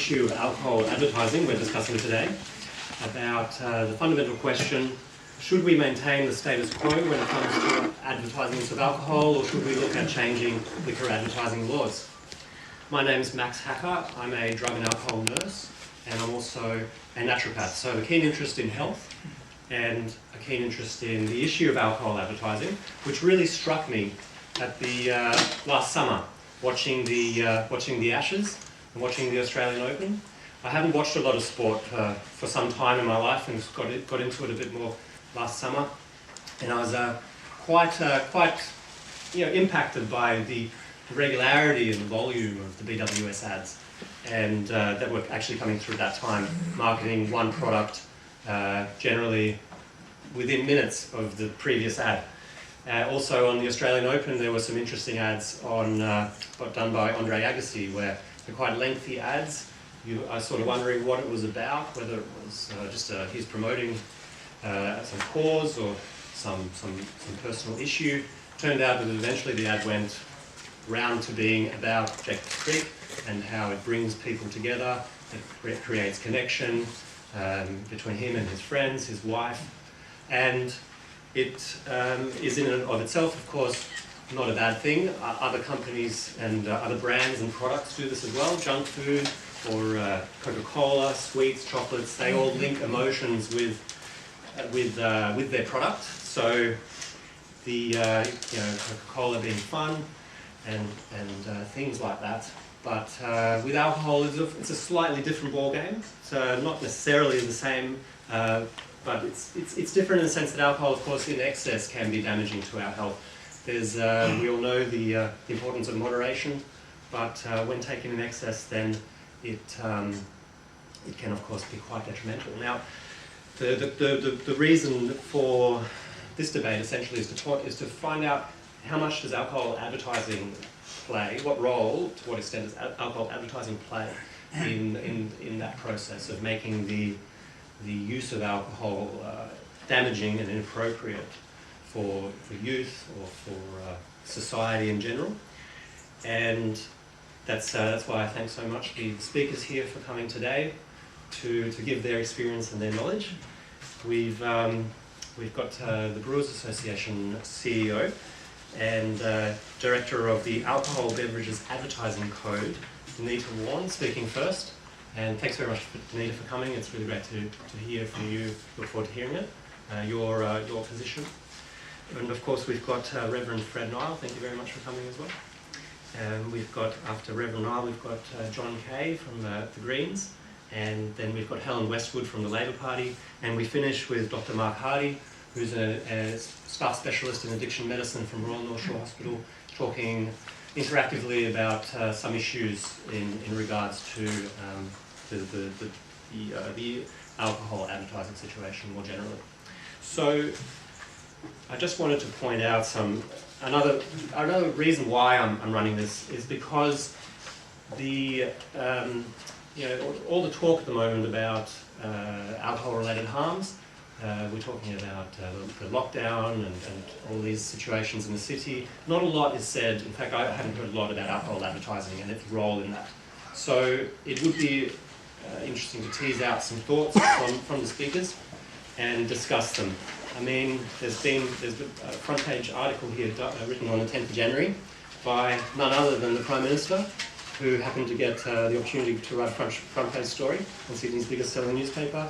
issue of alcohol advertising we're discussing today, about the fundamental question, should we maintain the status quo when it comes to advertising use of alcohol, or should we look at changing liquor advertising laws? My name's Max Hacker. I'm a drug and alcohol nurse, and I'm also a naturopath. So I have a keen interest in health and a keen interest in the issue of alcohol advertising, which really struck me at the last summer, watching the Ashes and watching the Australian Open. I haven't watched a lot of sport for some time in my life, and got into it a bit more last summer, and I was quite impacted by the regularity and volume of the BWS ads, and that were actually coming through at that time, marketing one product generally within minutes of the previous ad. Also on the Australian Open, there were some interesting ads done by Andre Agassi, where they're quite lengthy ads. I was sort of wondering what it was about, whether it was just he's promoting some cause or some personal issue. Turned out that eventually the ad went round to being about Jack the Creek and how it brings people together, it creates connection between him and his friends, his wife, and it is in and of itself, of course, not a bad thing. Other companies and other brands and products do this as well. Junk food or Coca-Cola, sweets, chocolates, they all link emotions with their product. So the Coca-Cola being fun and things like that. But with alcohol, it's a slightly different ball game. It's not necessarily the same, but it's different in the sense that alcohol, of course, in excess can be damaging to our health. There's we all know the importance of moderation, but when taken in excess, then it can, of course, be quite detrimental. Now, the reason for this debate essentially is to find out how much does alcohol advertising play, what role, to what extent does alcohol advertising play in that process of making the use of alcohol damaging and inappropriate for youth or for society in general. And that's why I thank so much the speakers here for coming today to give their experience and their knowledge. We've got the Brewers Association CEO and Director of the Alcohol Beverages Advertising Code, Danita Warren, speaking first. And thanks very much, Danita, for coming. It's really great to hear from you. Look forward to hearing it, your position. And of course, we've got Reverend Fred Nile. Thank you very much for coming as well. We've got, after Reverend Nile, we've got John Kay from the Greens, and then we've got Helen Westwood from the Labor Party, and we finish with Dr. Mark Hardy, who's a staff specialist in addiction medicine from Royal North Shore Hospital, talking interactively about some issues in regards to the alcohol advertising situation more generally. So I just wanted to point out another reason why I'm running this is because all the talk at the moment about alcohol-related harms. We're talking about the lockdown and all these situations in the city. Not a lot is said. In fact, I haven't heard a lot about alcohol advertising and its role in that. So it would be interesting to tease out some thoughts from the speakers and discuss them. I mean, there's been a front page article here written on the 10th of January by none other than the Prime Minister, who happened to get the opportunity to write a front page story on Sydney's biggest selling newspaper.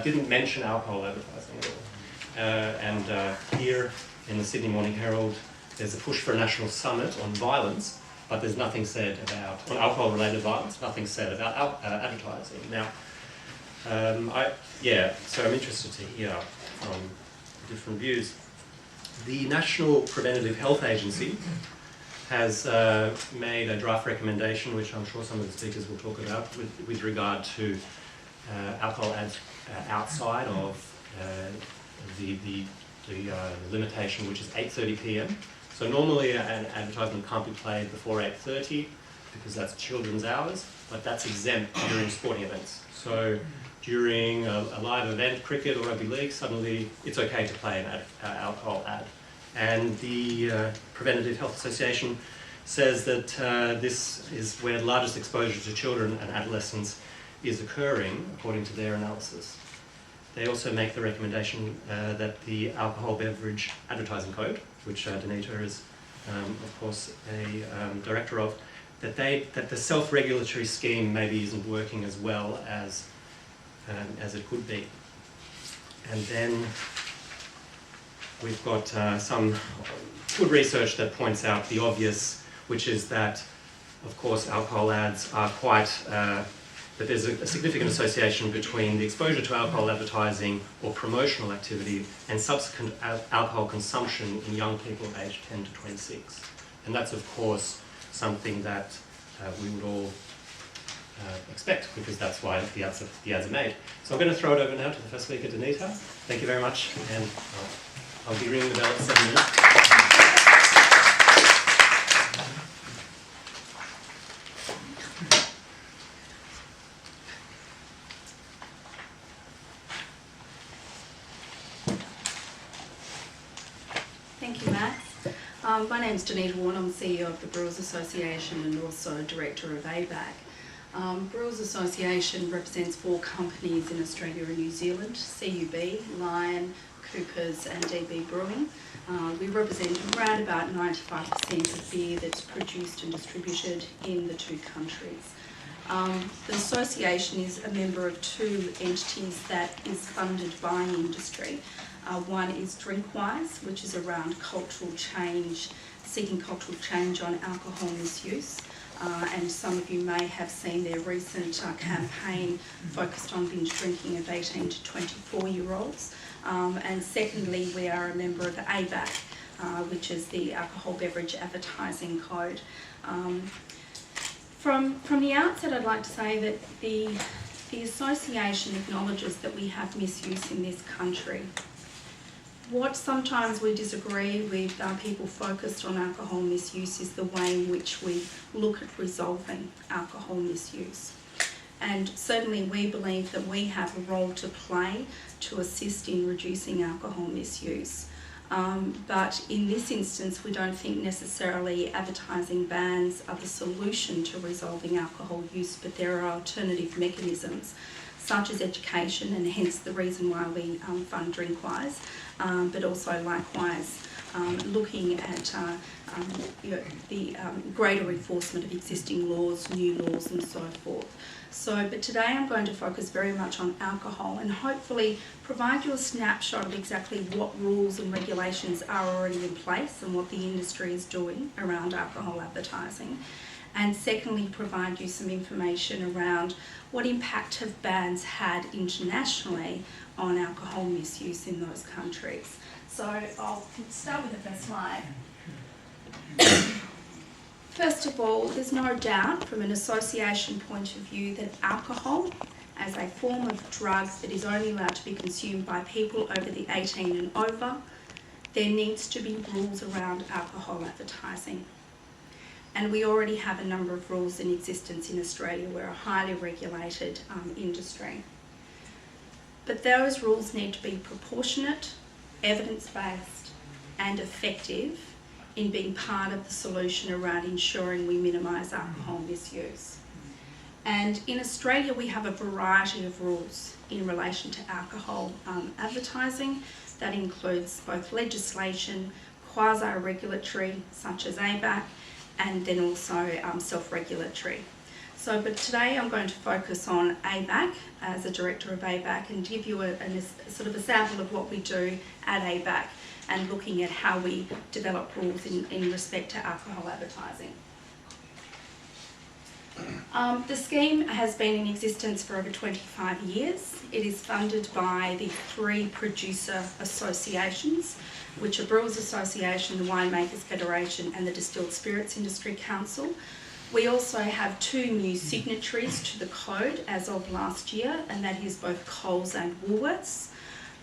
Didn't mention alcohol advertising at all. And here in the Sydney Morning Herald, there's a push for a national summit on violence, but there's nothing said on alcohol-related violence, nothing said about advertising. Now, so I'm interested to hear from different views. The National Preventative Health Agency has made a draft recommendation, which I'm sure some of the speakers will talk about, with regard to alcohol ads outside of the limitation, which is 8:30 p.m. So normally an advertisement can't be played before 8:30 because that's children's hours, but that's exempt during sporting events. So during a live event, cricket or rugby league, suddenly it's okay to play an alcohol ad. And the Preventative Health Association says that this is where the largest exposure to children and adolescents is occurring, according to their analysis. They also make the recommendation that the Alcohol Beverage Advertising Code, which Danita is, of course, a director of, that the self-regulatory scheme maybe isn't working as well as it could be. And then we've got some good research that points out the obvious, which is that, of course, alcohol ads are quite, that there's a significant association between the exposure to alcohol advertising or promotional activity and subsequent alcohol consumption in young people aged 10 to 26. And that's, of course, something that we would all expect, because that's why the ads are made. So I'm going to throw it over now to the first speaker, Danita. Thank you very much, and I'll be ringing the bell at 7 minutes. Thank you, Max. My name's Danita Warren. I'm CEO of the Brewers Association and also Director of ABAC. Brewers Association represents 4 companies in Australia and New Zealand: CUB, Lion, Coopers and DB Brewing. We represent around about 95% of beer that's produced and distributed in the 2 countries. The association is a member of 2 entities that is funded by industry. One is Drinkwise, which is around cultural change, seeking cultural change on alcohol misuse. And some of you may have seen their recent campaign focused on binge drinking of 18 to 24-year-olds. And secondly, we are a member of ABAC, which is the Alcohol Beverage Advertising Code. From the outset, I'd like to say that the association acknowledges that we have misuse in this country. What sometimes we disagree with people focused on alcohol misuse is the way in which we look at resolving alcohol misuse. And certainly we believe that we have a role to play to assist in reducing alcohol misuse. But in this instance, we don't think necessarily advertising bans are the solution to resolving alcohol use, but there are alternative mechanisms, such as education, and hence the reason why we fund Drinkwise, but also likewise looking at the greater enforcement of existing laws, new laws and so forth. But today I'm going to focus very much on alcohol and hopefully provide you a snapshot of exactly what rules and regulations are already in place and what the industry is doing around alcohol advertising. And secondly, provide you some information around what impact have bans had internationally on alcohol misuse in those countries. So I'll start with the first slide. First of all, there's no doubt from an association point of view that alcohol as a form of drug that is only allowed to be consumed by people over the 18 and over, there needs to be rules around alcohol advertising. And we already have a number of rules in existence in Australia. We're a highly regulated industry. But those rules need to be proportionate, evidence-based and effective in being part of the solution around ensuring we minimise alcohol misuse. And in Australia we have a variety of rules in relation to alcohol advertising. That includes both legislation, quasi-regulatory such as ABAC, and then also self-regulatory. But today I'm going to focus on ABAC as a director of ABAC and give you a sort of a sample of what we do at ABAC and looking at how we develop rules in respect to alcohol advertising. The scheme has been in existence for over 25 years. It is funded by the 3 producer associations, which are Brewers Association, the Winemakers Federation and the Distilled Spirits Industry Council. We also have 2 new signatories to the code as of last year, and that is both Coles and Woolworths.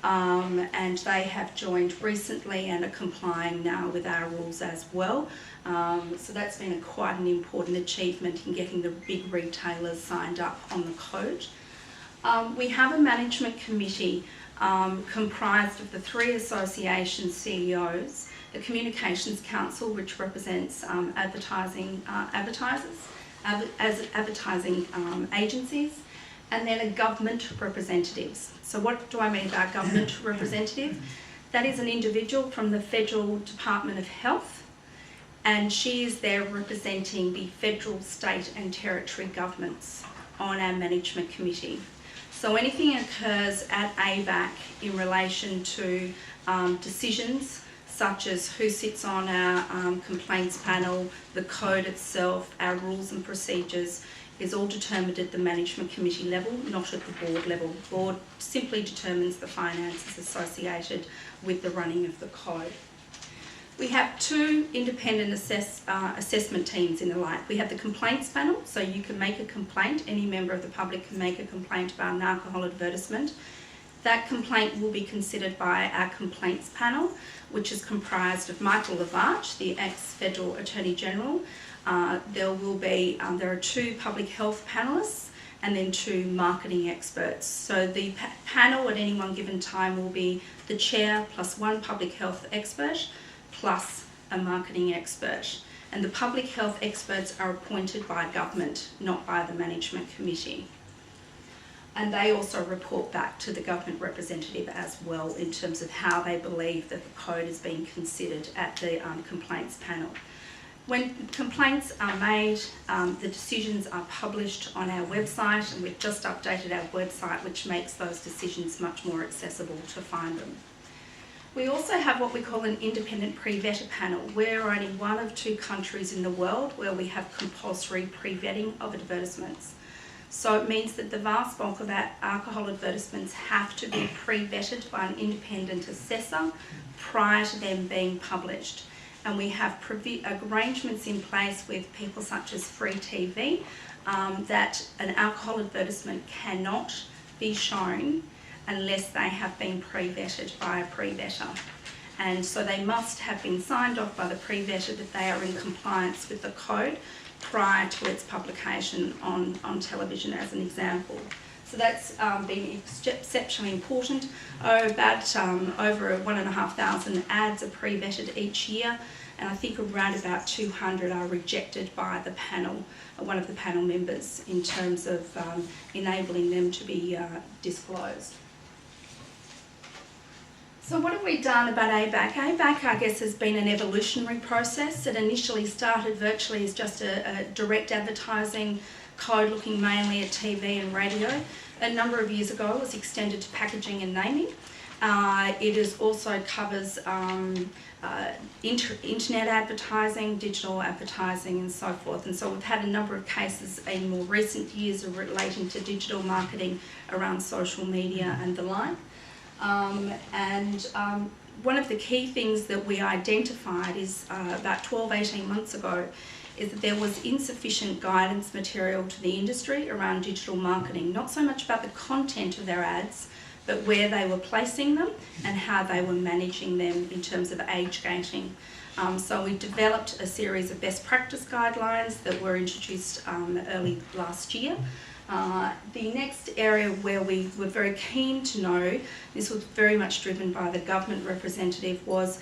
And they have joined recently and are complying now with our rules as well. So that's been quite an important achievement in getting the big retailers signed up on the code. We have a management committee comprised of the 3 association CEOs the Communications Council, which represents advertising agencies, and then a government representatives. So what do I mean by government representative? That is an individual from the Federal Department of Health, and she is there representing the federal, state and territory governments on our management committee. So anything occurs at ABAC in relation to decisions such as who sits on our complaints panel, the code itself, our rules and procedures, is all determined at the management committee level, not at the board level. The board simply determines the finances associated with the running of the code. We have two independent assessment teams in the light. We have the complaints panel, so you can make a complaint. Any member of the public can make a complaint about an alcohol advertisement. That complaint will be considered by our complaints panel, which is comprised of Michael Lavarch, the ex-Federal Attorney General. There are two public health panellists and then two marketing experts. So the panel at any one given time will be the chair plus one public health expert plus a marketing expert. And the public health experts are appointed by government, not by the management committee. And they also report back to the government representative as well in terms of how they believe that the code is being considered at the complaints panel. When complaints are made, the decisions are published on our website, and we've just updated our website, which makes those decisions much more accessible to find them. We also have what we call an independent pre-vetter panel. We're only one of two countries in the world where we have compulsory pre-vetting of advertisements. So it means that the vast bulk of our alcohol advertisements have to be pre-vetted by an independent assessor prior to them being published. And we have arrangements in place with people such as Free TV that an alcohol advertisement cannot be shown unless they have been pre-vetted by a pre-vetter. And so they must have been signed off by the pre-vetter that they are in compliance with the code prior to its publication on television, as an example. So that's been exceptionally important. About over 1,500 ads are pre-vetted each year, and I think around about 200 are rejected by the panel, one of the panel members, in terms of enabling them to be disclosed. So what have we done about ABAC? ABAC, I guess, has been an evolutionary process. It initially started virtually as just a direct advertising code looking mainly at TV and radio. A number of years ago it was extended to packaging and naming. It also covers internet advertising, digital advertising and so forth. And so we've had a number of cases in more recent years relating to digital marketing around social media and the like. One of the key things that we identified is about 12-18 months ago is that there was insufficient guidance material to the industry around digital marketing, not so much about the content of their ads, but where they were placing them and how they were managing them in terms of age gating. So we developed a series of best practice guidelines that were introduced early last year. The next area where we were very keen to know, this was very much driven by the government representative, was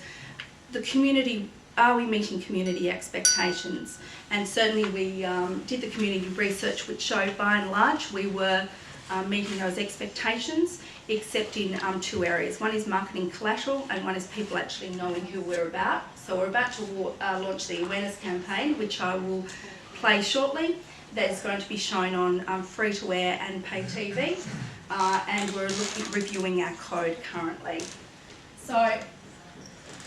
the community. Are we meeting community expectations? And certainly we did the community research, which showed by and large we were meeting those expectations, except in two areas. One is marketing collateral and one is people actually knowing who we're about. So we're about to launch the awareness campaign, which I will play shortly. That is going to be shown on free-to-air and pay TV, and we're reviewing our code currently. So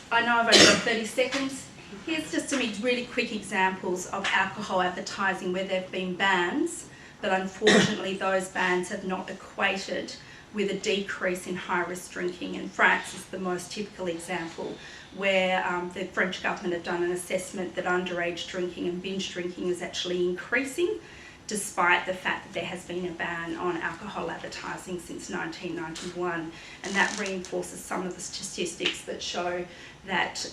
I know I've only got 30 seconds. Here's just some really quick examples of alcohol advertising where there have been bans, but unfortunately those bans have not equated with a decrease in high-risk drinking. And France is the most typical example, where the French government have done an assessment that underage drinking and binge drinking is actually increasing, despite the fact that there has been a ban on alcohol advertising since 1991. And that reinforces some of the statistics that show that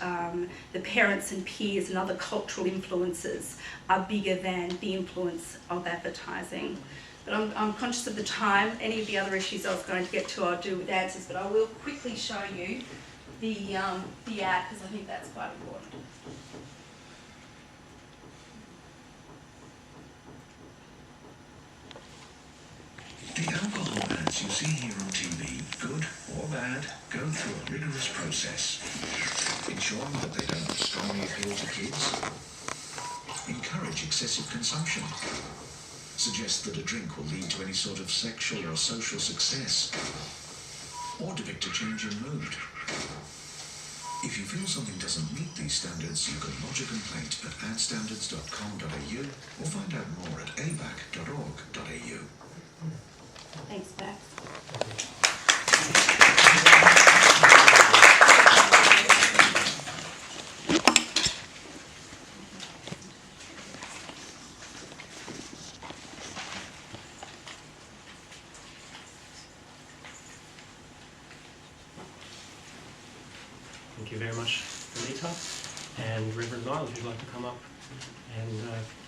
the parents and peers and other cultural influences are bigger than the influence of advertising. But I'm conscious of the time. Any of the other issues I was going to get to I'll do with answers, but I will quickly show you the ad, because I think that's quite important. The alcohol ads you see here on TV, good or bad, go through a rigorous process, ensuring that they don't strongly appeal to kids, encourage excessive consumption, suggest that a drink will lead to any sort of sexual or social success, or depict a change in mood. If you feel something doesn't meet these standards, you can lodge a complaint at adstandards.com.au or find out more at abac.org.au. Thanks, Bex. Thank you very much, Anita. And Reverend Niall, if you'd like to come up and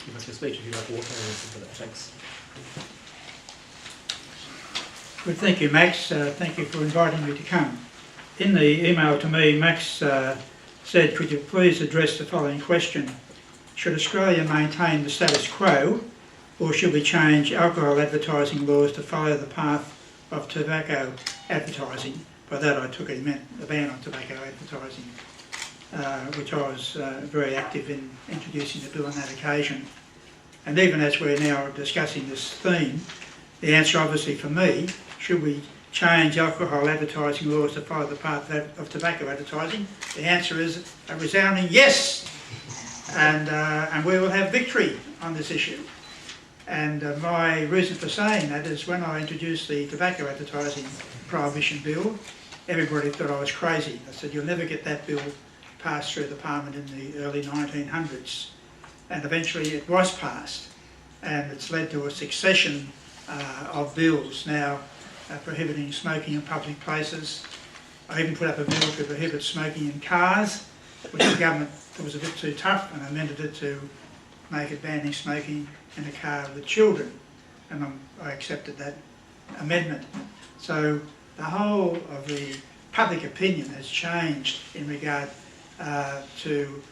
give us your speech, if you'd like water or anything for that. Thanks. Good, thank you, Max. Thank you for inviting me to come. In the email to me, Max said, could you please address the following question. Should Australia maintain the status quo, or should we change alcohol advertising laws to follow the path of tobacco advertising? By that I took it meant the ban on tobacco advertising, which I was very active in introducing the bill on that occasion. And even as we're now discussing this theme, the answer obviously for me, should we change alcohol advertising laws to follow the path of tobacco advertising? The answer is a resounding yes, and we will have victory on this issue. And my reason for saying that is when I introduced the tobacco advertising prohibition bill, everybody thought I was crazy. I said, you'll never get that bill passed through the Parliament in the early 1900s. And eventually it was passed, and it's led to a succession of bills now prohibiting smoking in public places. I even put up a bill to prohibit smoking in cars, which the government thought was a bit too tough, and amended it to make it banning smoking in a car with children, and I accepted that amendment. So the whole of the public opinion has changed in regard to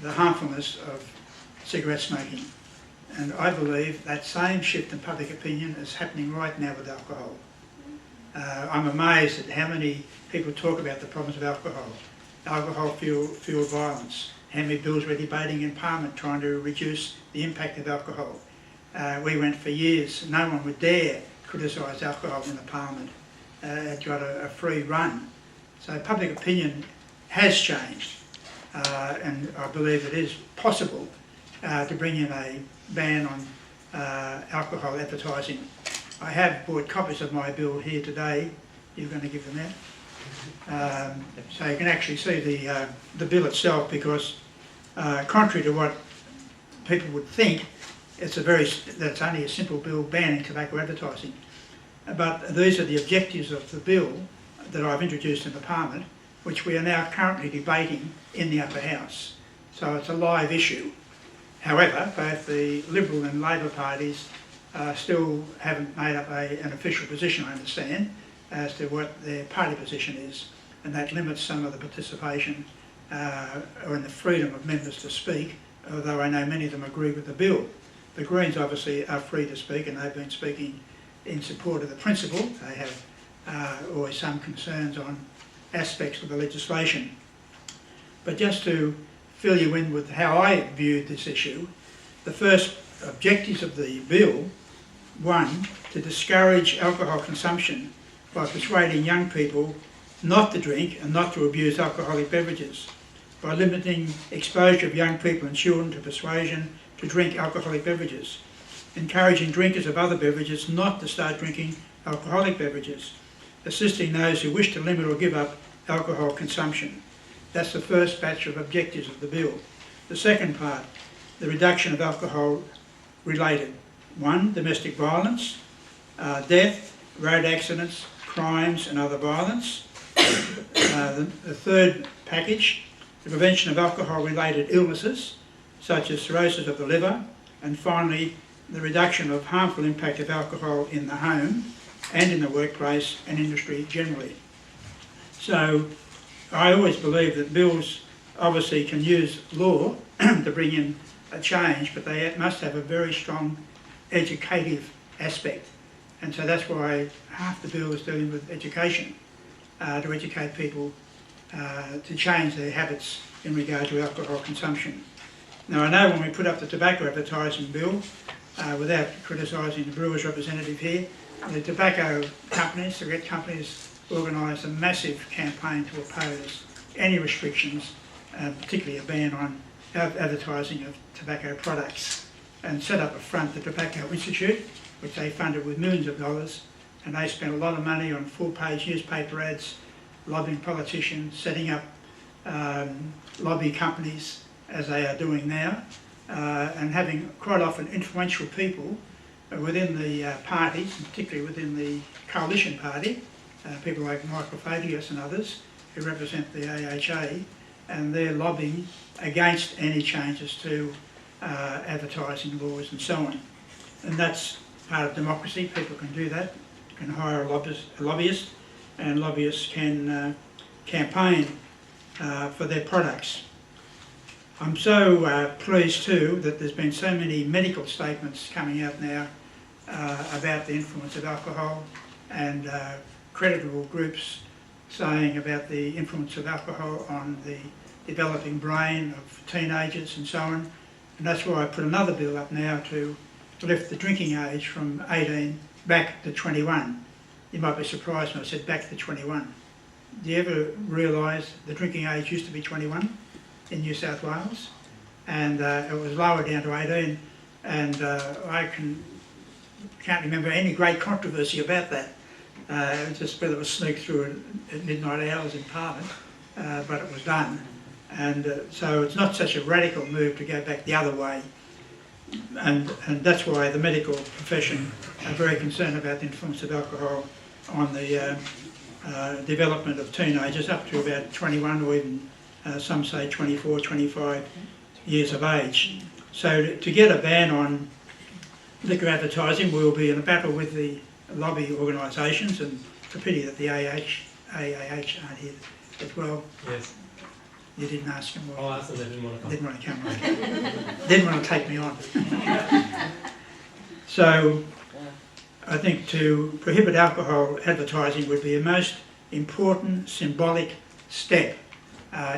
the harmfulness of cigarette smoking, and I believe that same shift in public opinion is happening right now with alcohol. I'm amazed at how many people talk about the problems of alcohol. Alcohol-fueled violence. How many bills we're debating in Parliament trying to reduce the impact of alcohol. We went for years, no one would dare criticise alcohol in the Parliament. It got a free run. So public opinion has changed, and I believe it is possible to bring in a ban on alcohol advertising. I have brought copies of my bill here today. You're going to give them out? So you can actually see the bill itself, because contrary to what people would think, it's only a simple bill banning tobacco advertising. But these are the objectives of the bill that I've introduced in the Parliament, which we are now currently debating in the upper house. So it's a live issue. However, both the Liberal and Labor parties still haven't made up an official position, I understand, as to what their party position is, and that limits some of the participation or in the freedom of members to speak, although I know many of them agree with the bill. The Greens obviously are free to speak, and they've been speaking in support of the principle. They have always some concerns on aspects of the legislation. But just to fill you in with how I viewed this issue, the first objectives of the bill: one, to discourage alcohol consumption by persuading young people not to drink and not to abuse alcoholic beverages, by limiting exposure of young people and children to persuasion to drink alcoholic beverages, encouraging drinkers of other beverages not to start drinking alcoholic beverages, assisting those who wish to limit or give up alcohol consumption. That's the first batch of objectives of the bill. The second part, the reduction of alcohol-related: one, domestic violence, death, road accidents, crimes and other violence. The third package, the prevention of alcohol-related illnesses, such as cirrhosis of the liver, and finally, the reduction of harmful impact of alcohol in the home and in the workplace and industry generally. So I always believe that bills obviously can use law to bring in a change, but they must have a very strong educative aspect. And so that's why half the bill is dealing with education, to educate people to change their habits in regard to alcohol consumption. Now, I know when we put up the tobacco advertising bill, without criticising the brewers' representative here, the tobacco companies, cigarette companies, organised a massive campaign to oppose any restrictions, particularly a ban on advertising of tobacco products, and set up a front, the Tobacco Institute, which they funded with millions of dollars, and they spent a lot of money on full-page newspaper ads, lobbying politicians, setting up lobby companies, as they are doing now, and having quite often influential people within the parties, and particularly within the coalition party, people like Michael Fadius and others who represent the AHA, and they're lobbying against any changes to advertising laws and so on. And that's part of democracy. People can do that. You can hire a lobbyist, and lobbyists can campaign for their products. I'm so pleased too that there's been so many medical statements coming out now about the influence of alcohol, and creditable groups saying about the influence of alcohol on the developing brain of teenagers and so on. And that's why I put another bill up now to lift the drinking age from 18 back to 21. You might be surprised when I said back to 21. Do you ever realise the drinking age used to be 21 in New South Wales, and it was lowered down to 18, and I can't remember any great controversy about that. It was just whether it was sneaked through at midnight hours in Parliament, but it was done. And so it's not such a radical move to go back the other way. And that's why the medical profession are very concerned about the influence of alcohol on the development of teenagers up to about 21, or even some say 24, 25 years of age. So to get a ban on liquor advertising, we'll be in a battle with the lobby organisations, and it's a pity that the AAH aren't here as well. Yes. You didn't ask them. I'll ask them, they didn't want to come. Didn't want to come, right. Didn't want to take me on. So I think to prohibit alcohol advertising would be a most important symbolic step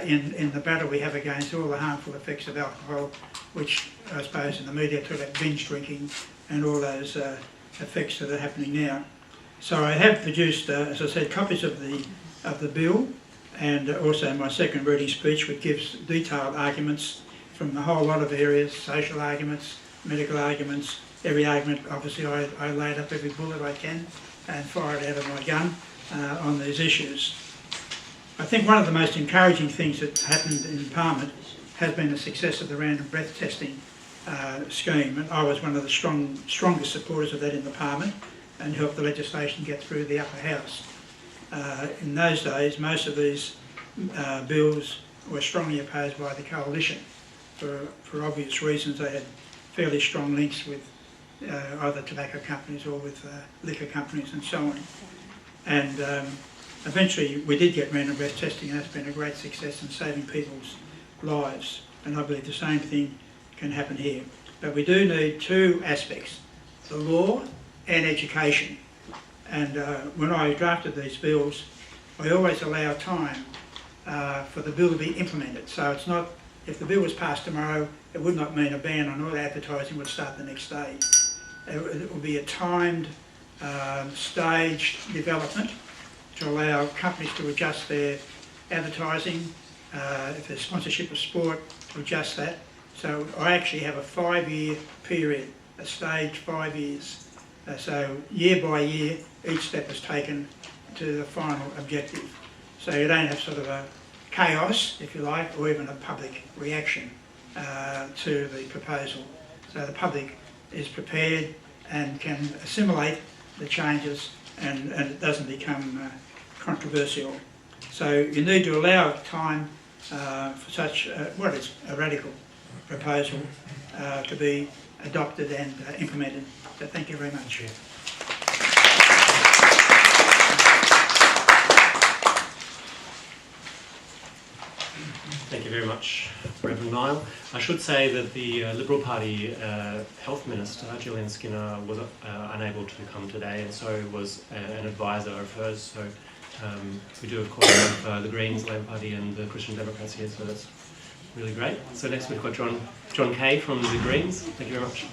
in the battle we have against all the harmful effects of alcohol, which I suppose in the media talk about binge drinking and all those effects that are happening now. So I have produced, as I said, copies of the bill, and also my second reading speech, which gives detailed arguments from a whole lot of areas: social arguments, medical arguments, every argument. Obviously I laid up every bullet I can and fire it out of my gun on these issues. I think one of the most encouraging things that happened in Parliament has been the success of the random breath testing scheme, and I was one of the strongest supporters of that in the Parliament, and helped the legislation get through the upper house. In those days, most of these bills were strongly opposed by the coalition. For obvious reasons, they had fairly strong links with either tobacco companies or with liquor companies and so on. And eventually we did get random breath testing, and that's been a great success in saving people's lives. And I believe the same thing can happen here. But we do need two aspects: the law and education. And when I drafted these bills, I always allow time for the bill to be implemented. So it's not, if the bill was passed tomorrow, it would not mean a ban on all advertising would start the next day. It will be a timed, staged development to allow companies to adjust their advertising, if there's sponsorship of sport, to adjust that. So I actually have a 5-year period, a staged 5 years. So year by year, each step is taken to the final objective. So you don't have sort of a chaos, if you like, or even a public reaction to the proposal. So the public is prepared and can assimilate the changes, and it doesn't become controversial. So you need to allow time for such what is a radical proposal to be adopted and implemented. So thank you very much. very much, Reverend Niall. I should say that the Liberal Party Health Minister, Gillian Skinner, was unable to come today, and so was an advisor of hers. So we do, of course, have the Greens, Labour Party, and the Christian Democrats here, so that's really great. So next we've got John Kay from the Greens. Thank you very much.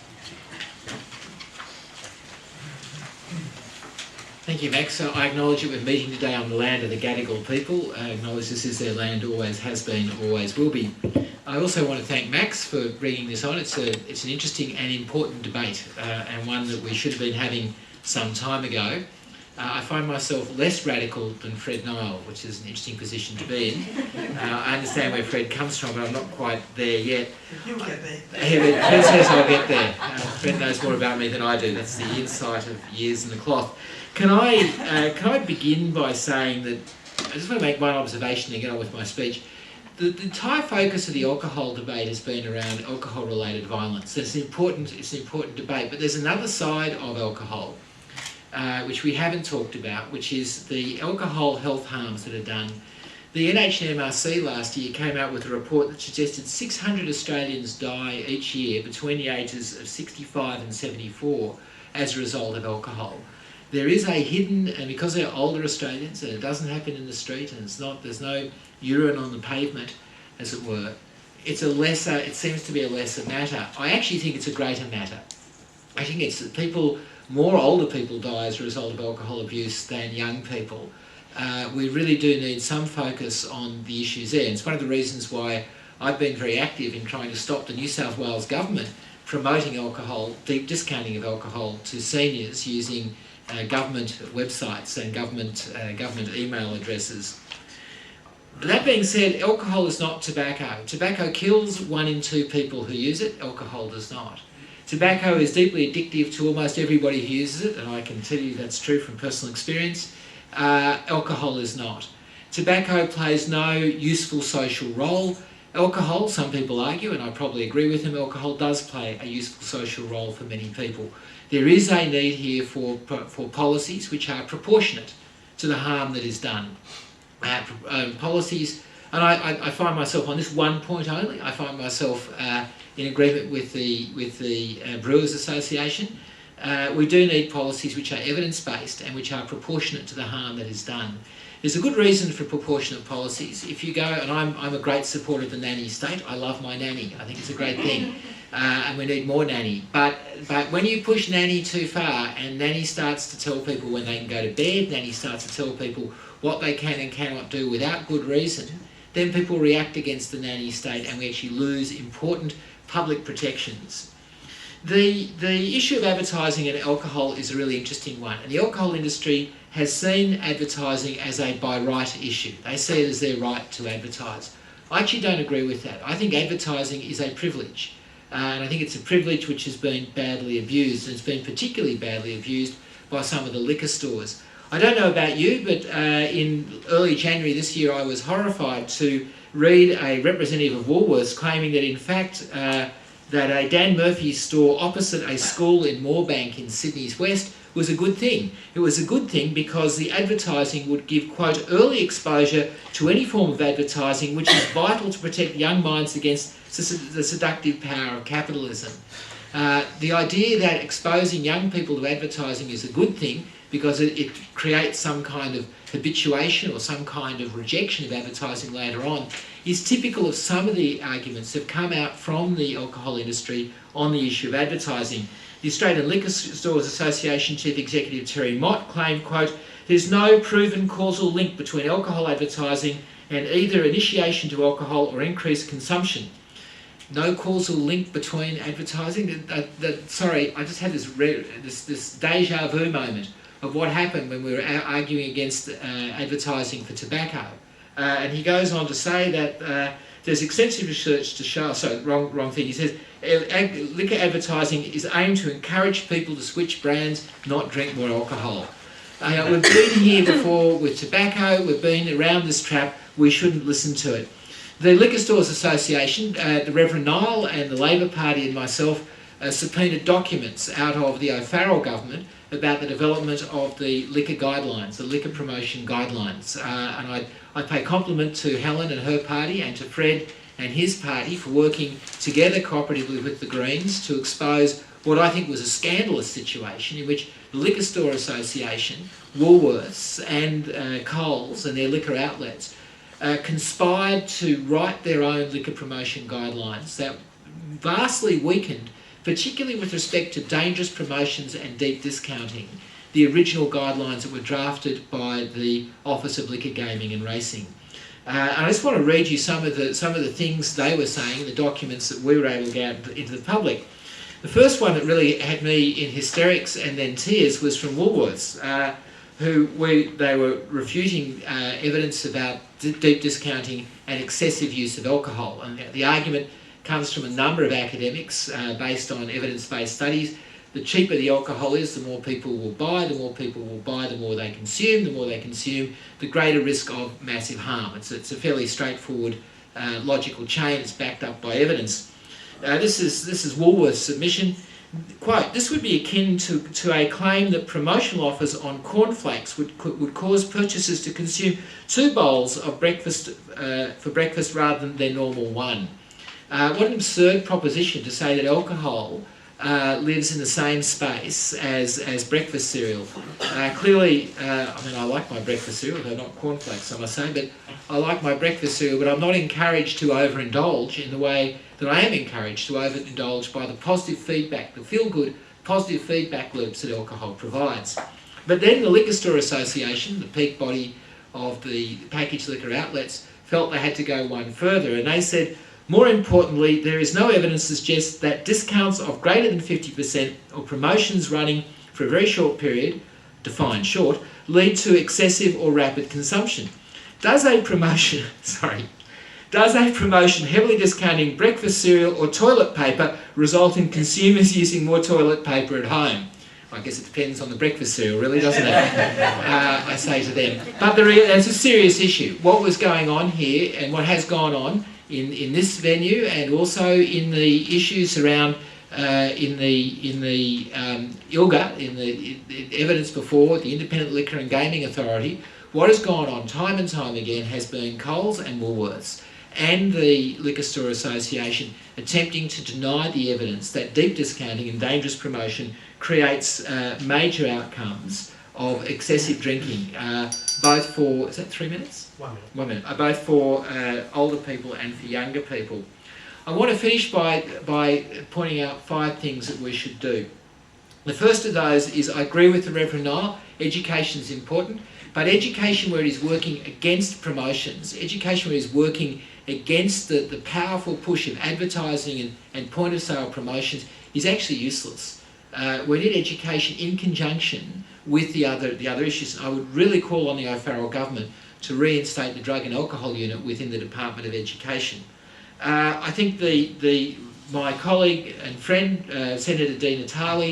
Thank you, Max. So I acknowledge that we're meeting today on the land of the Gadigal people. I acknowledge this is their land, always has been, always will be. I also want to thank Max for bringing this on. It's an interesting and important debate, and one that we should have been having some time ago. I find myself less radical than Fred Niall, which is an interesting position to be in. I understand where Fred comes from, but I'm not quite there yet. You'll get there. Fred says I'll get there. Fred knows more about me than I do. That's the insight of years in the cloth. Can I begin by saying that I just want to make one observation and get on with my speech. The entire focus of the alcohol debate has been around alcohol-related violence. It's an important debate, but there's another side of alcohol which we haven't talked about, which is the alcohol health harms that are done. The NHMRC last year came out with a report that suggested 600 Australians die each year between the ages of 65 and 74 as a result of alcohol. There is a hidden, and because they're older Australians, and it doesn't happen in the street, and there's no urine on the pavement, as it were, it seems to be a lesser matter. I actually think it's a greater matter. I think it's that more older people die as a result of alcohol abuse than young people. We really do need some focus on the issues there. And it's one of the reasons why I've been very active in trying to stop the New South Wales government promoting alcohol, deep discounting of alcohol to seniors using government websites and government email addresses. That being said, alcohol is not tobacco. Tobacco kills 1 in 2 people who use it. Alcohol does not. Tobacco is deeply addictive to almost everybody who uses it, and I can tell you that's true from personal experience. Alcohol is not. Tobacco plays no useful social role. Alcohol, some people argue, and I probably agree with them, alcohol does play a useful social role for many people. There is a need here for policies which are proportionate to the harm that is done. Policies, and I find myself on this one point only, I find myself in agreement with the Brewers Association. We do need policies which are evidence-based and which are proportionate to the harm that is done. There's a good reason for proportionate policies. If you go, and I'm a great supporter of the nanny state, I love my nanny, I think it's a great thing, and we need more nanny. But when you push nanny too far, and nanny starts to tell people when they can go to bed, nanny starts to tell people what they can and cannot do without good reason, then people react against the nanny state and we actually lose important public protections. The issue of advertising and alcohol is a really interesting one, and the alcohol industry has seen advertising as a by right issue. They see it as their right to advertise. I actually don't agree with that. I think advertising is a privilege, and I think it's a privilege which has been badly abused, and it's been particularly badly abused by some of the liquor stores. I don't know about you, but in early January this year I was horrified to read a representative of Woolworths claiming that in fact that a Dan Murphy's store opposite a school in Moorebank in Sydney's West was a good thing. It was a good thing because the advertising would give, quote, early exposure to any form of advertising which is vital to protect young minds against the seductive power of capitalism. The idea that exposing young people to advertising is a good thing because it creates some kind of habituation or some kind of rejection of advertising later on is typical of some of the arguments that have come out from the alcohol industry on the issue of advertising. The Australian Liquor Stores Association Chief Executive Terry Mott claimed, quote, "There's no proven causal link between alcohol advertising and either initiation to alcohol or increased consumption." No causal link between advertising? Sorry, I just had this deja vu moment of what happened when we were arguing against advertising for tobacco. And he goes on to say that there's extensive research to show, wrong thing, he says, liquor advertising is aimed to encourage people to switch brands, not drink more alcohol. We've been here before with tobacco, we've been around this trap, we shouldn't listen to it. The Liquor Stores Association, the Reverend Niall and the Labor Party and myself subpoenaed documents out of the O'Farrell government about the development of the liquor guidelines, the liquor promotion guidelines. And I pay compliment to Helen and her party and to Fred and his party for working together cooperatively with the Greens to expose what I think was a scandalous situation in which the Liquor Store Association, Woolworths and Coles and their liquor outlets conspired to write their own liquor promotion guidelines that vastly weakened, particularly with respect to dangerous promotions and deep discounting, the original guidelines that were drafted by the Office of Liquor, Gaming and Racing. And I just want to read you some of the things they were saying in the documents that we were able to get into the public. The first one that really had me in hysterics and then tears was from Woolworths, they were refuting evidence about deep discounting and excessive use of alcohol. And the argument comes from a number of academics based on evidence-based studies. The cheaper the alcohol is, the more people will buy. The more people will buy, the more they consume. The more they consume, the greater risk of massive harm. It's a fairly straightforward logical chain. It's backed up by evidence. This is Woolworth's submission. Quote, "This would be akin to a claim that promotional offers on cornflakes would cause purchasers to consume 2 bowls of breakfast for breakfast rather than their normal one. What an absurd proposition to say that alcohol lives in the same space as breakfast cereal. Clearly, I like my breakfast cereal, though not cornflakes, I must say, but I like my breakfast cereal, but I'm not encouraged to overindulge in the way that I am encouraged to overindulge by the positive feedback, the feel-good positive feedback loops that alcohol provides." But then the Liquor Store Association, the peak body of the packaged liquor outlets, felt they had to go one further, and they said, "More importantly, there is no evidence to suggest that discounts of greater than 50% or promotions running for a very short period, defined short, lead to excessive or rapid consumption. Does a promotion heavily discounting breakfast cereal or toilet paper result in consumers using more toilet paper at home?" I guess it depends on the breakfast cereal, really, doesn't it? I say to them. But it's a serious issue. What was going on here and what has gone on in this venue, and also in the issues around in the ILGA, in the evidence before the Independent Liquor and Gaming Authority, what has gone on time and time again has been Coles and Woolworths and the Liquor Store Association attempting to deny the evidence that deep discounting and dangerous promotion creates major outcomes of excessive drinking, both for, is that 3 minutes? 1 minute. 1 minute. Both for older people and for younger people. I want to finish by pointing out 5 things that we should do. The first of those is, I agree with the Reverend Niall, education is important, but education where it is working against promotions, education where it is working against the powerful push of advertising and point-of-sale promotions is actually useless. We need education in conjunction with the other issues. I would really call on the O'Farrell government to reinstate the Drug and Alcohol Unit within the Department of Education. I think my colleague and friend, Senator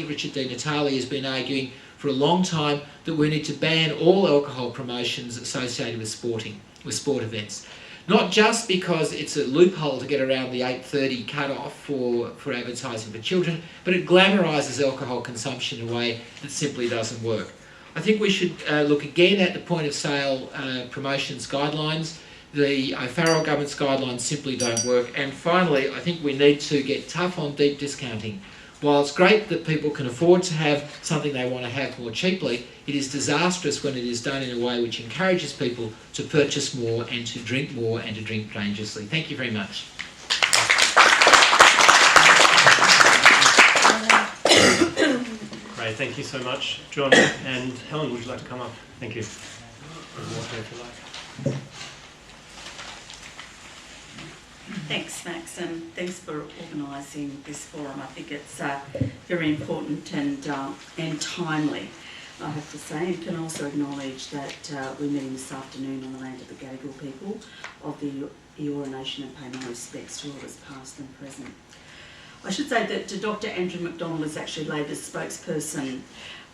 Richard Di Natale, has been arguing for a long time that we need to ban all alcohol promotions associated with sport events. Not just because it's a loophole to get around the 8:30 cut-off for advertising for children, but it glamorises alcohol consumption in a way that simply doesn't work. I think we should look again at the point-of-sale promotions guidelines. The O'Farrell government's guidelines simply don't work. And finally, I think we need to get tough on deep discounting. While it's great that people can afford to have something they want to have more cheaply, it is disastrous when it is done in a way which encourages people to purchase more and to drink more and to drink dangerously. Thank you very much. Great, thank you so much, John. And Helen, would you like to come up? Thank you. Water if you like. Thanks, Max, and thanks for organising this forum. I think it's very important and timely, I have to say, and can also acknowledge that we're meeting this afternoon on the land of the Gadigal people of the Eora Nation and pay my respects to elders past and present. I should say that Dr Andrew McDonald is actually Labor's spokesperson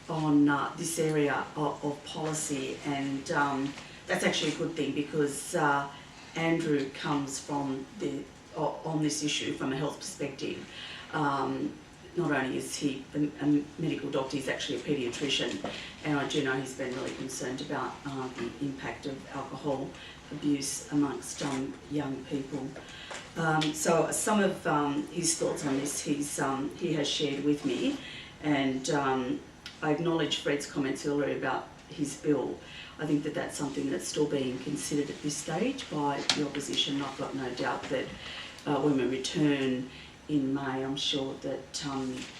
on this area of policy, and that's actually a good thing because Andrew comes from on this issue from a health perspective. not only is he a medical doctor, he's actually a paediatrician, and I do know he's been really concerned about the impact of alcohol abuse amongst young people. So some of his thoughts on this he has shared with me, and I acknowledge Fred's comments earlier about his bill. I think that that's something that's still being considered at this stage by the opposition. I've got no doubt that when we return in May, I'm sure that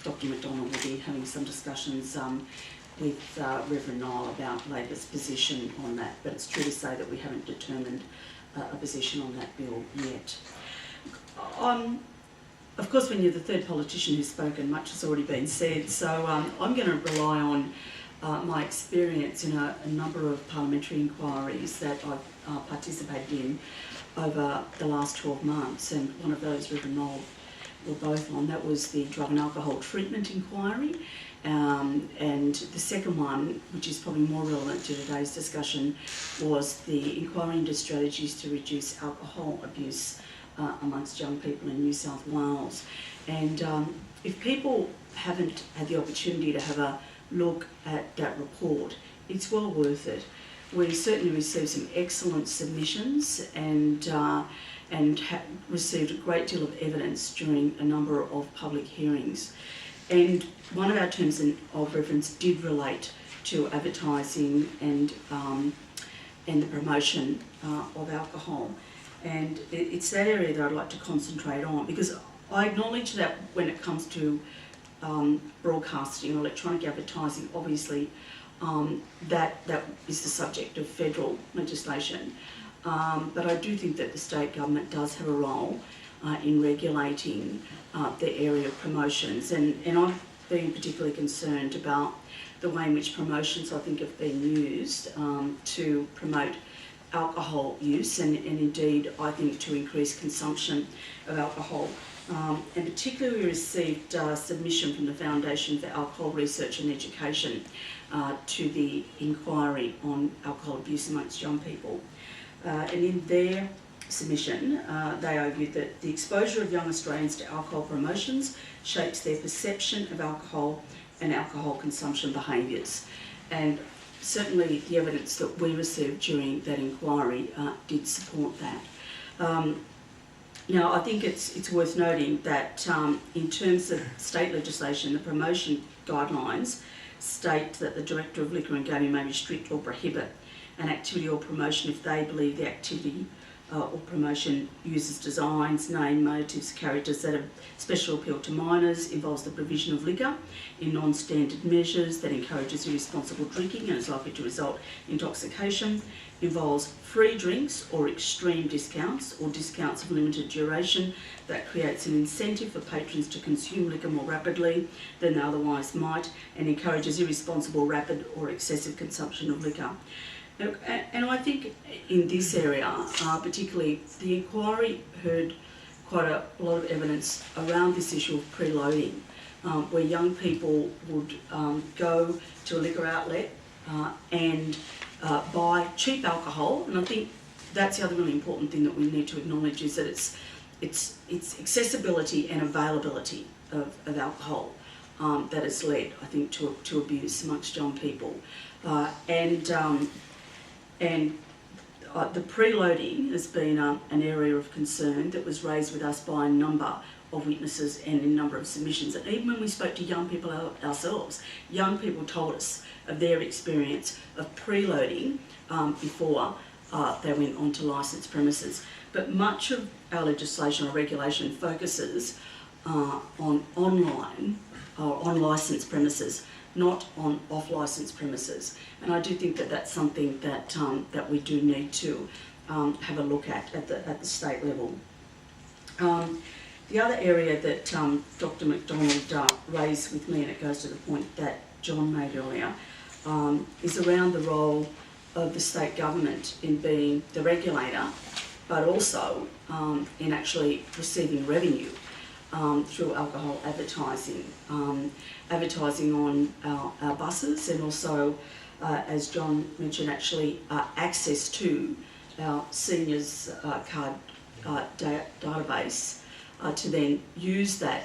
Dr McDonald will be having some discussions with Reverend Nile about Labor's position on that, but it's true to say that we haven't determined a position on that bill yet. Of course, when you're the third politician who's spoken, much has already been said, so I'm going to rely on my experience in a number of parliamentary inquiries that I've participated in over the last 12 months, and one of those Reverend Nile were both on. That was the drug and alcohol treatment inquiry, and the second one, which is probably more relevant to today's discussion, was the inquiry into strategies to reduce alcohol abuse amongst young people in New South Wales. And if people haven't had the opportunity to have a look at that report, it's well worth it. We certainly received some excellent submissions and received a great deal of evidence during a number of public hearings. And one of our terms of reference did relate to advertising and the promotion of alcohol. And it's that area that I'd like to concentrate on, because I acknowledge that when it comes to broadcasting, electronic advertising, obviously that is the subject of federal legislation. But I do think that the state government does have a role in regulating the area of promotions, and I've been particularly concerned about the way in which promotions, I think, have been used to promote alcohol use, and indeed I think to increase consumption of alcohol. And particularly we received submission from the Foundation for Alcohol Research and Education to the inquiry on alcohol abuse amongst young people. And in their submission, they argued that the exposure of young Australians to alcohol promotions shapes their perception of alcohol and alcohol consumption behaviours. And certainly the evidence that we received during that inquiry did support that. Now, I think it's worth noting that in terms of state legislation, the promotion guidelines state that the Director of Liquor and Gaming may restrict or prohibit an activity or promotion if they believe the activity or promotion uses designs, name, motives, characters that have special appeal to minors, involves the provision of liquor in non-standard measures, that encourages irresponsible drinking and is likely to result in intoxication, involves free drinks or extreme discounts or discounts of limited duration, that creates an incentive for patrons to consume liquor more rapidly than they otherwise might, and encourages irresponsible, rapid or excessive consumption of liquor. And I think in this area, particularly, the inquiry heard quite a lot of evidence around this issue of preloading, where young people would go to a liquor outlet and buy cheap alcohol. And I think that's the other really important thing that we need to acknowledge, is that it's accessibility and availability of alcohol that has led, I think, to abuse amongst young people. And the preloading has been an area of concern that was raised with us by a number of witnesses and a number of submissions. And even when we spoke to young people ourselves, young people told us of their experience of preloading before they went onto licensed premises. But much of our legislation or regulation focuses on online or on licensed premises, not on off-licensed premises. And I do think that that's something that that we do need to have a look at the state level. The other area that Dr McDonald raised with me, and it goes to the point that John made earlier, is around the role of the state government in being the regulator, but also in actually receiving revenue through alcohol advertising. Advertising on our buses, and also, as John mentioned, actually access to our seniors card database to then use that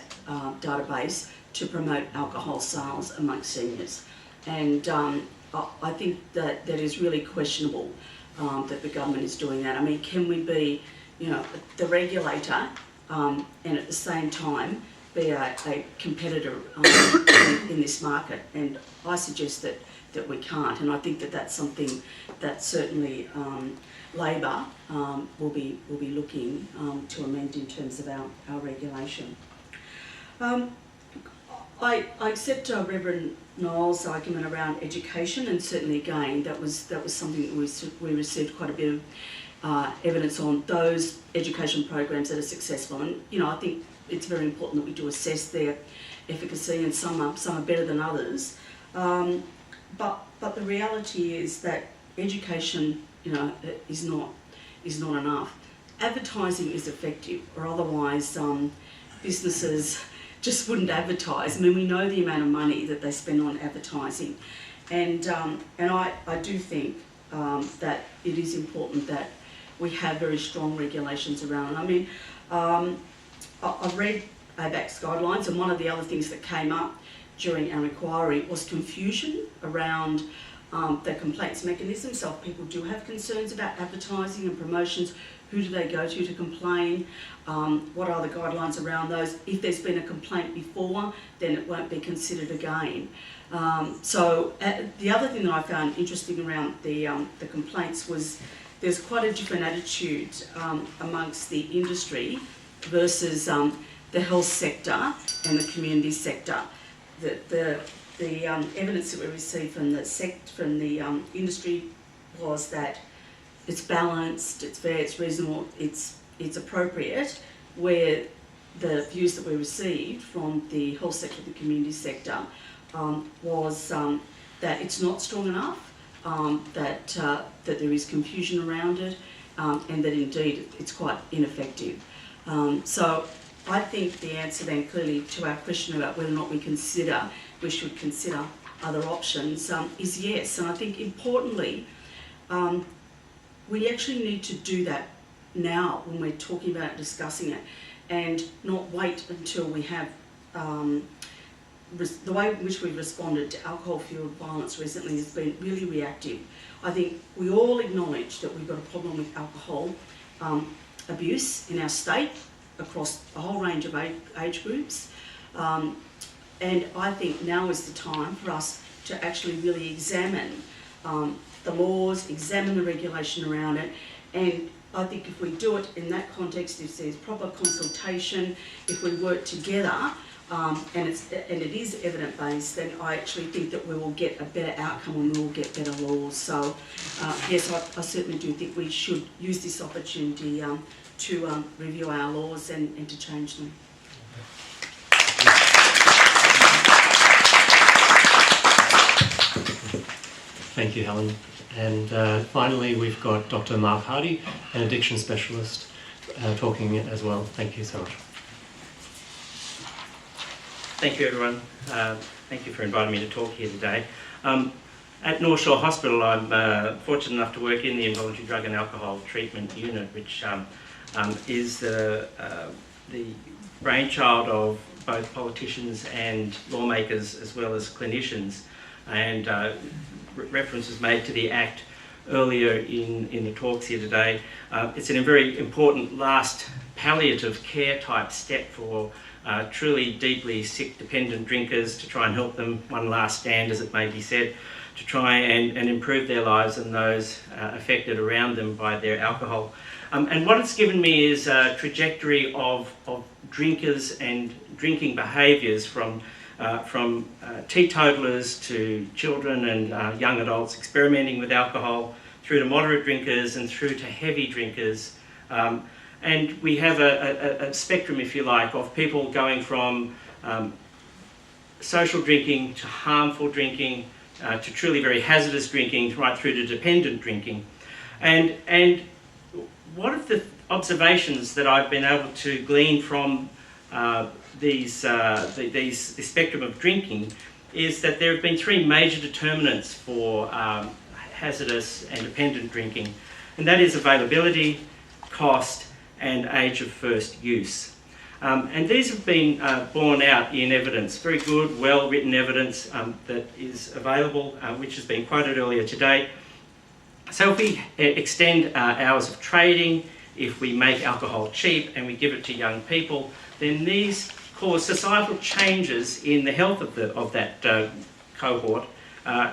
database to promote alcohol sales amongst seniors. And I think that is really questionable that the government is doing that. I mean, can we be, you know, the regulator and at the same time be a competitor in this market? And I suggest that we can't, and I think that that's something that certainly Labor will be looking to amend in terms of our regulation. I accept Reverend Noel's argument around education, and certainly again that was something that we received quite a bit of evidence on those education programs that are successful. And you know, I think it's very important that we do assess their efficacy, and some are better than others. But the reality is that education, you know, is not enough. Advertising is effective, or otherwise businesses just wouldn't advertise. I mean, we know the amount of money that they spend on advertising, and I do think that it is important that we have very strong regulations around it. I mean, I've read ABAC's guidelines, and one of the other things that came up during our inquiry was confusion around the complaints mechanism. So if people do have concerns about advertising and promotions, who do they go to complain? What are the guidelines around those? If there's been a complaint before, then it won't be considered again. The other thing that I found interesting around the complaints was there's quite a different attitude amongst the industry versus the health sector and the community sector. The evidence that we received from the industry was that it's balanced, it's fair, it's reasonable, it's appropriate, where the views that we received from the health sector and the community sector was that it's not strong enough, that there is confusion around it, and that indeed it's quite ineffective. So I think the answer then clearly to our question about whether or not we should consider other options is yes. And I think importantly, we actually need to do that now when we're talking about it, discussing it, and not wait until we have the way in which we've responded to alcohol-fueled violence recently has been really reactive. I think we all acknowledge that we've got a problem with alcohol abuse in our state across a whole range of age groups. And I think now is the time for us to actually really examine the laws, examine the regulation around it, and I think if we do it in that context, if there's proper consultation, if we work together, and it is evidence-based, then I actually think that we will get a better outcome and we will get better laws. So yes, I certainly do think we should use this opportunity to review our laws and to change them. Thank you, Helen. And finally, we've got Dr. Mark Hardy, an addiction specialist, talking as well. Thank you so much. Thank you, everyone. Thank you for inviting me to talk here today. At North Shore Hospital, I'm fortunate enough to work in the Involuntary Drug and Alcohol Treatment Unit, which is the brainchild of both politicians and lawmakers as well as clinicians. And reference was made to the Act earlier in the talks here today. It's a very important last palliative care type step for truly deeply sick dependent drinkers, to try and help them one last stand, as it may be said, to try and improve their lives and those affected around them by their alcohol. And what it's given me is a trajectory of drinkers and drinking behaviours from teetotalers to children and young adults experimenting with alcohol, through to moderate drinkers and through to heavy drinkers. And we have a spectrum, if you like, of people going from social drinking to harmful drinking to truly very hazardous drinking, right through to dependent drinking. And one of the observations that I've been able to glean from this spectrum of drinking is that there have been three major determinants for hazardous and dependent drinking, and that is availability, cost, and age of first use. And these have been borne out in evidence, very good, well-written evidence that is available, which has been quoted earlier today. So if we extend hours of trading, if we make alcohol cheap and we give it to young people, then these cause societal changes in the health of that cohort,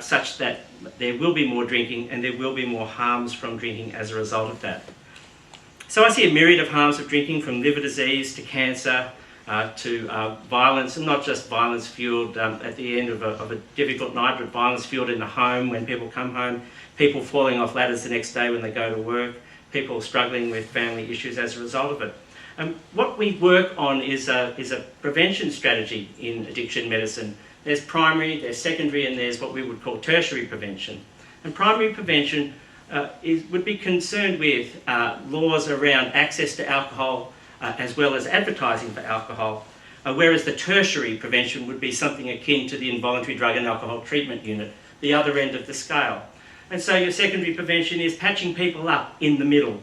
such that there will be more drinking and there will be more harms from drinking as a result of that. So I see a myriad of harms of drinking, from liver disease to cancer to violence, and not just violence fuelled at the end of a difficult night, but violence fuelled in the home when people come home, people falling off ladders the next day when they go to work, people struggling with family issues as a result of it. What we work on is a prevention strategy in addiction medicine. There's primary, there's secondary, and there's what we would call tertiary prevention. And primary prevention would be concerned with laws around access to alcohol as well as advertising for alcohol, whereas the tertiary prevention would be something akin to the Involuntary Drug and Alcohol Treatment Unit, the other end of the scale. And so your secondary prevention is patching people up in the middle.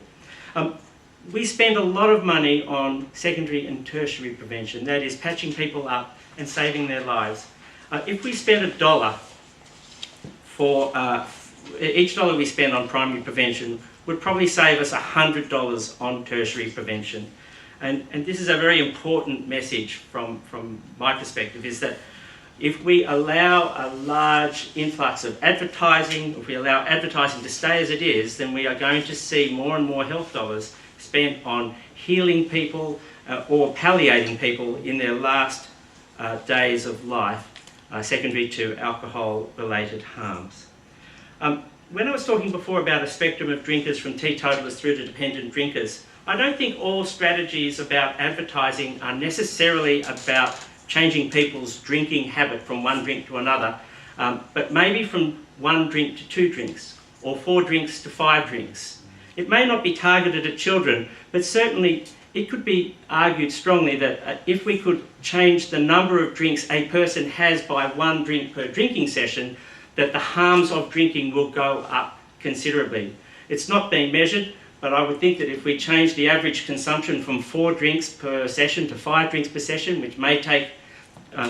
We spend a lot of money on secondary and tertiary prevention, that is patching people up and saving their lives. If we spend $1 for each dollar we spend on primary prevention would probably save us $100 on tertiary prevention. And this is a very important message from my perspective, is that if we allow a large influx of advertising, if we allow advertising to stay as it is, then we are going to see more and more health dollars spent on healing people or palliating people in their last days of life, secondary to alcohol-related harms. When I was talking before about a spectrum of drinkers from teetotalers through to dependent drinkers, I don't think all strategies about advertising are necessarily about changing people's drinking habit from one drink to another, but maybe from 1 drink to 2 drinks, or 4 drinks to 5 drinks. It may not be targeted at children, but certainly it could be argued strongly that if we could change the number of drinks a person has by 1 drink per drinking session, that the harms of drinking will go up considerably. It's not being measured, but I would think that if we change the average consumption from 4 drinks per session to 5 drinks per session, which may take,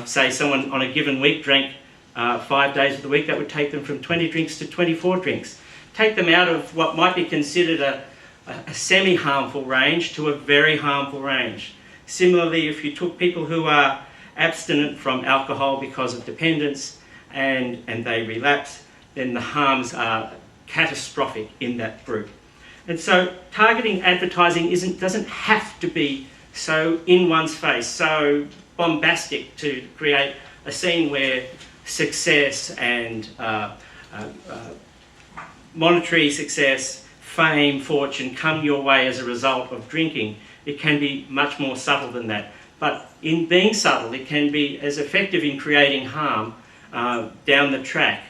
say, someone on a given week drank 5 days of the week, that would take them from 20 drinks to 24 drinks. Take them out of what might be considered a semi-harmful range to a very harmful range. Similarly, if you took people who are abstinent from alcohol because of dependence and they relapse, then the harms are catastrophic in that group. And so targeting advertising doesn't have to be so in one's face, so bombastic to create a scene where success and monetary success, fame, fortune come your way as a result of drinking. It can be much more subtle than that. But in being subtle, it can be as effective in creating harm down the track.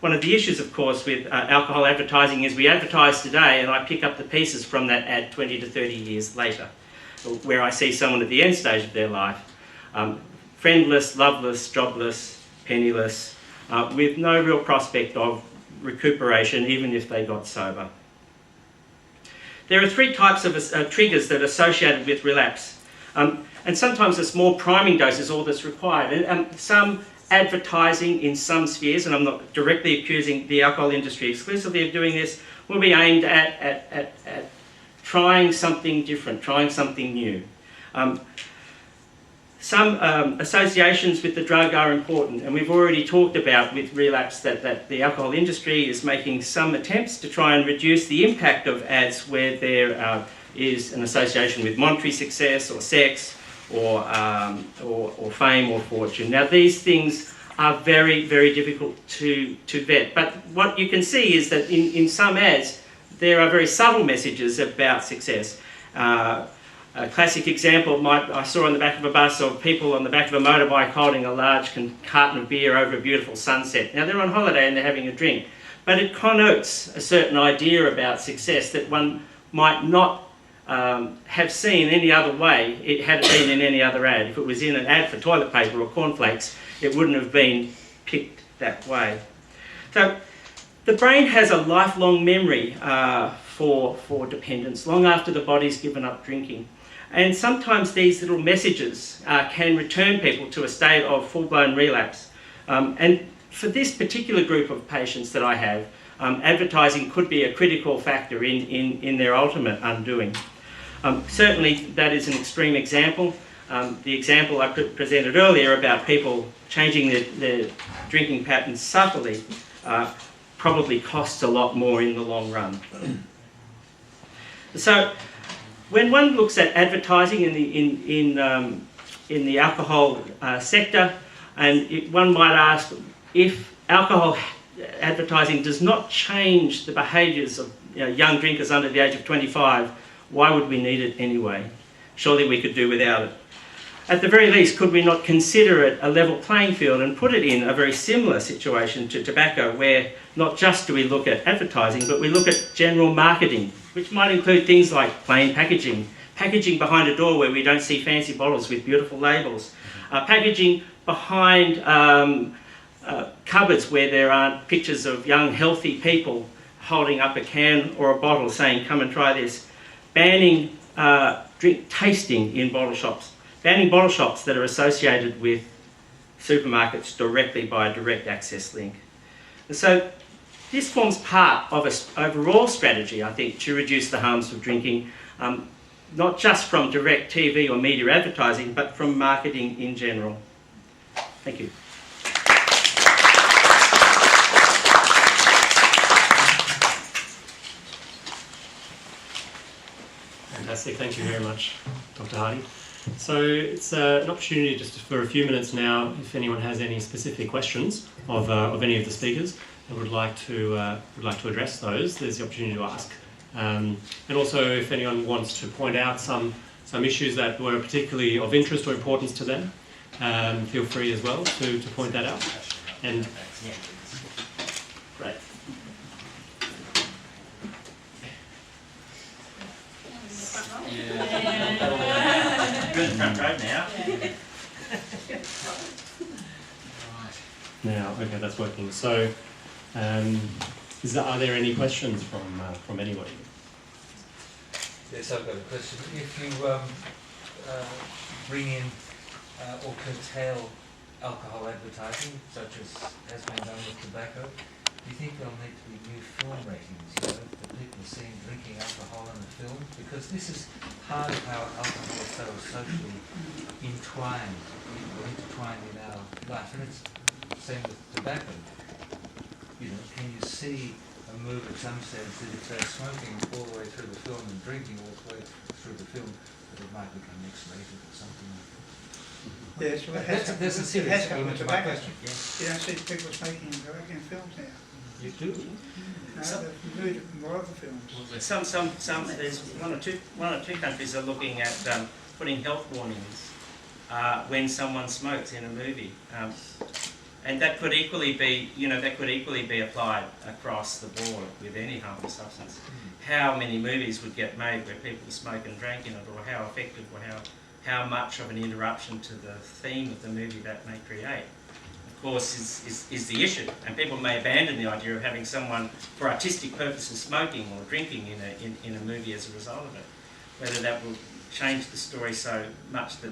One of the issues, of course, with alcohol advertising is we advertise today and I pick up the pieces from that ad 20 to 30 years later, where I see someone at the end stage of their life, friendless, loveless, jobless, penniless, with no real prospect of recuperation, even if they got sober. There are 3 types of triggers that are associated with relapse, and sometimes a small priming dose is all that's required. Some advertising in some spheres, and I'm not directly accusing the alcohol industry exclusively of doing this, will be aimed at trying something different, trying something new. Some associations with the drug are important, and we've already talked about with relapse that the alcohol industry is making some attempts to try and reduce the impact of ads where there is an association with monetary success or sex or fame or fortune. Now these things are very, very difficult to vet, but what you can see is that in some ads there are very subtle messages about success. A classic example I saw on the back of a bus of people on the back of a motorbike holding a large carton of beer over a beautiful sunset. Now they're on holiday and they're having a drink, but it connotes a certain idea about success that one might not have seen any other way it had been in any other ad. If it was in an ad for toilet paper or cornflakes, it wouldn't have been picked that way. So the brain has a lifelong memory for dependence, long after the body's given up drinking. And sometimes these little messages can return people to a state of full-blown relapse. And for this particular group of patients that I have, advertising could be a critical factor in their ultimate undoing. Certainly that is an extreme example. The example I presented earlier about people changing their drinking patterns subtly probably costs a lot more in the long run. So when one looks at advertising in the alcohol sector, and one might ask, if alcohol advertising does not change the behaviours of young drinkers under the age of 25, why would we need it anyway? Surely we could do without it. At the very least, could we not consider it a level playing field and put it in a very similar situation to tobacco, where not just do we look at advertising, but we look at general marketing, which might include things like plain packaging, packaging behind a door where we don't see fancy bottles with beautiful labels, packaging behind cupboards where there aren't pictures of young, healthy people holding up a can or a bottle saying, come and try this, banning drink tasting in bottle shops, banning bottle shops that are associated with supermarkets directly by a direct access link. And so this forms part of an overall strategy, I think, to reduce the harms of drinking, not just from direct TV or media advertising, but from marketing in general. Thank you. Fantastic, thank you very much, Dr. Hardy. So it's an opportunity just for a few minutes now, if anyone has any specific questions of any of the speakers and would like to address those, there's the opportunity to ask. And also, if anyone wants to point out some issues that were particularly of interest or importance to them, feel free as well to point that out. And great. Good in the front row now. Now, okay, that's working. So, are there any questions from anybody? Yes, I've got a question. If you bring in or curtail alcohol advertising, such as has been done with tobacco, do you think there'll need to be new film ratings, for people seeing drinking alcohol in the film? Because this is part of how alcohol is so socially intertwined in our life. And it's the same with tobacco. Can you see a move in some sense that if they're smoking all the way through the film and drinking all the way through the film, that it might become X-rated or something? Yes, well, There's a serious element to my question. You don't see people smoking tobacco in films now. You do? No, they've moved it in more of the films. There's one or two countries are looking at putting health warnings when someone smokes in a movie, and that could equally be applied across the board with any harmful substance. How many movies would get made where people smoke and drank in it, or how effective, or how much of an interruption to the theme of the movie that may create? Of course, is the issue, and people may abandon the idea of having someone for artistic purposes smoking or drinking in a movie as a result of it. Whether that will change the story so much that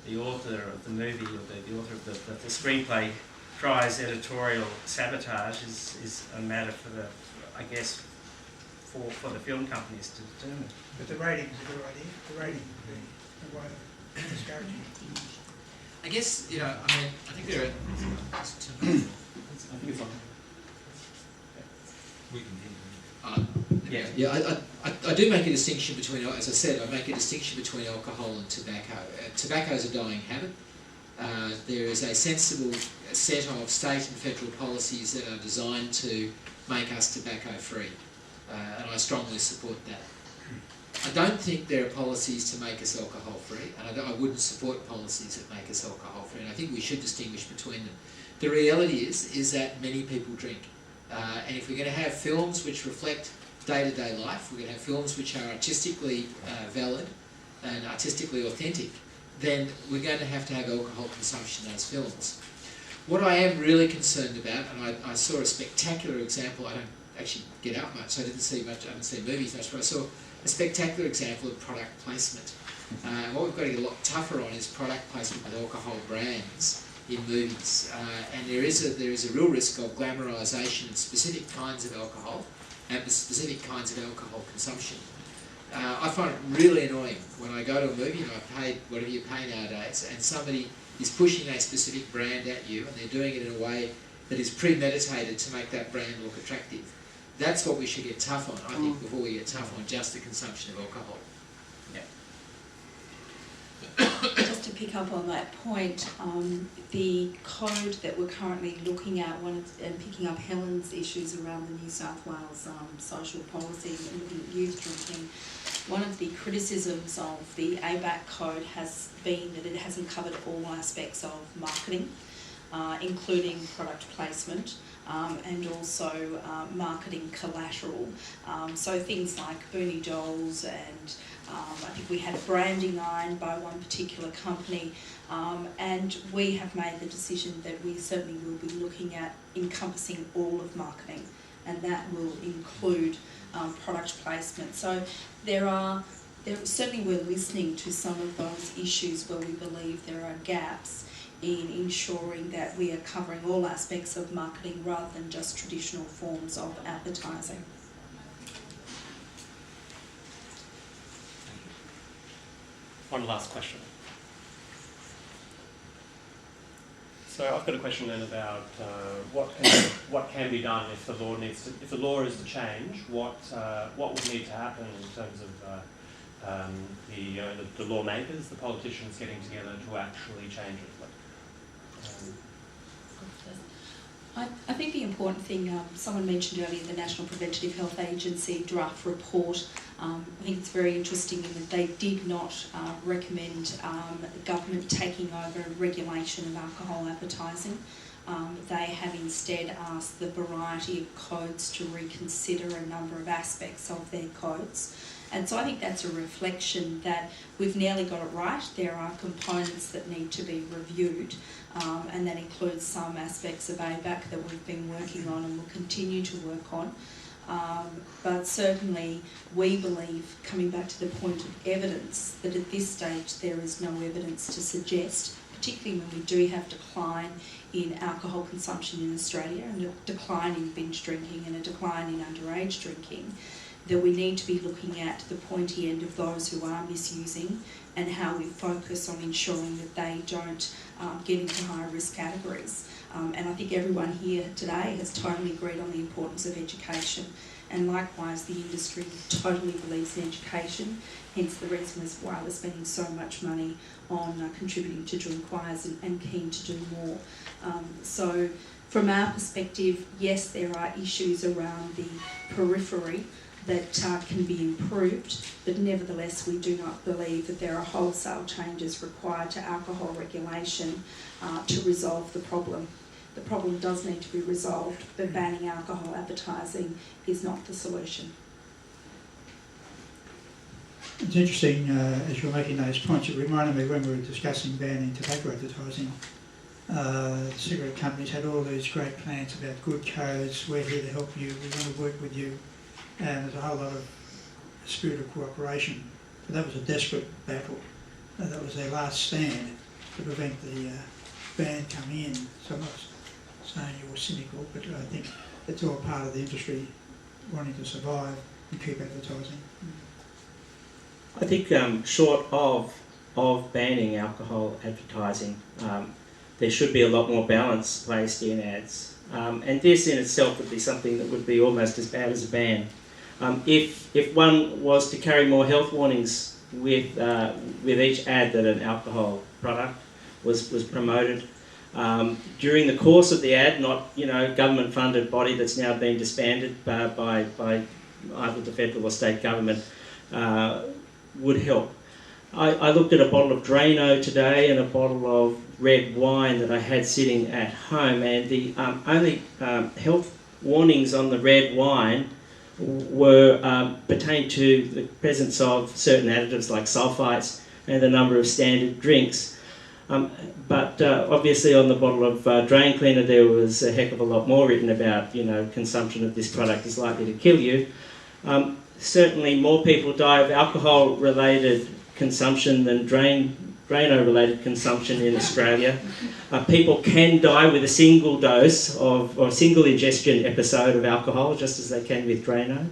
the author of the movie or the author of the screenplay tries editorial sabotage is a matter for the film companies to determine. But the rating is a good idea. The rating would be a way of discouraging. I guess, I think there are... We can hear you. I do make a distinction between, as I said, I make a distinction between alcohol and tobacco. Tobacco is a dying habit. There is a sensible set of state and federal policies that are designed to make us tobacco free, and I strongly support that. I don't think there are policies to make us alcohol free, and I wouldn't support policies that make us alcohol free, and I think we should distinguish between them. The reality is that many people drink, and if we're going to have films which reflect day-to-day life, we're going to have films which are artistically valid and artistically authentic, then we're going to have alcohol consumption in those films. What I am really concerned about, and I saw a spectacular example, I don't actually get out much, so I didn't see much. I haven't seen movies much, but I saw a spectacular example of product placement. What we've got to get a lot tougher on is product placement with alcohol brands in movies, and there is a real risk of glamorisation of specific kinds of alcohol and the specific kinds of alcohol consumption. I find it really annoying when I go to a movie and I pay whatever you pay nowadays, and somebody is pushing a specific brand at you, and they're doing it in a way that is premeditated to make that brand look attractive. That's what we should get tough on, I think, before we get tough on just the consumption of alcohol. Just to pick up on that point, the code that we're currently looking at, and picking up Helen's issues around the New South Wales social policy and looking at youth drinking, one of the criticisms of the ABAC code has been that it hasn't covered all aspects of marketing, including product placement, and also marketing collateral. So things like Booney Dolls, and I think we had a branding iron by one particular company, and we have made the decision that we certainly will be looking at encompassing all of marketing, and that will include product placement. So certainly we're listening to some of those issues where we believe there are gaps in ensuring that we are covering all aspects of marketing rather than just traditional forms of advertising. One last question. So I've got a question then about what can be done if the law is to change. What would need to happen in terms of the lawmakers, the politicians getting together to actually change it? I think the important thing, someone mentioned earlier, the National Preventative Health Agency draft report. I think it's very interesting in that they did not recommend the government taking over regulation of alcohol advertising. They have instead asked the variety of codes to reconsider a number of aspects of their codes. And so I think that's a reflection that we've nearly got it right. There are components that need to be reviewed, and that includes some aspects of ABAC that we've been working on and will continue to work on. But certainly we believe, coming back to the point of evidence, that at this stage there is no evidence to suggest, particularly when we do have decline in alcohol consumption in Australia, and a decline in binge drinking and a decline in underage drinking, that we need to be looking at the pointy end of those who are misusing and how we focus on ensuring that they don't get into higher risk categories. And I think everyone here today has totally agreed on the importance of education, and likewise the industry totally believes in education, hence the reason as why we're spending so much money on contributing to Drinkwise and keen to do more. So from our perspective, yes, there are issues around the periphery that can be improved, but nevertheless we do not believe that there are wholesale changes required to alcohol regulation to resolve the problem. The problem does need to be resolved, but banning alcohol advertising is not the solution. It's interesting, as you're making those points, it reminded me when we were discussing banning tobacco advertising. The cigarette companies had all these great plans about good codes, we're here to help you, we want to work with you, and there's a whole lot of spirit of cooperation. But that was a desperate battle. That was their last stand to prevent the ban coming in. So I'm not saying you were cynical, but I think it's all part of the industry wanting to survive and keep advertising. I think short of banning alcohol advertising, there should be a lot more balance placed in ads. And this in itself would be something that would be almost as bad as a ban. If one was to carry more health warnings with each ad that an alcohol product was promoted, during the course of the ad, not government-funded body that's now been disbanded by either the federal or state government, would help. I looked at a bottle of Drano today and a bottle of red wine that I had sitting at home, and the only health warnings on the red wine were pertained to the presence of certain additives like sulfites and the number of standard drinks. But obviously on the bottle of drain cleaner there was a heck of a lot more written about, consumption of this product is likely to kill you. Certainly more people die of alcohol-related consumption than Drano-related consumption in Australia. People can die with a single dose or single ingestion episode of alcohol, just as they can with Drano.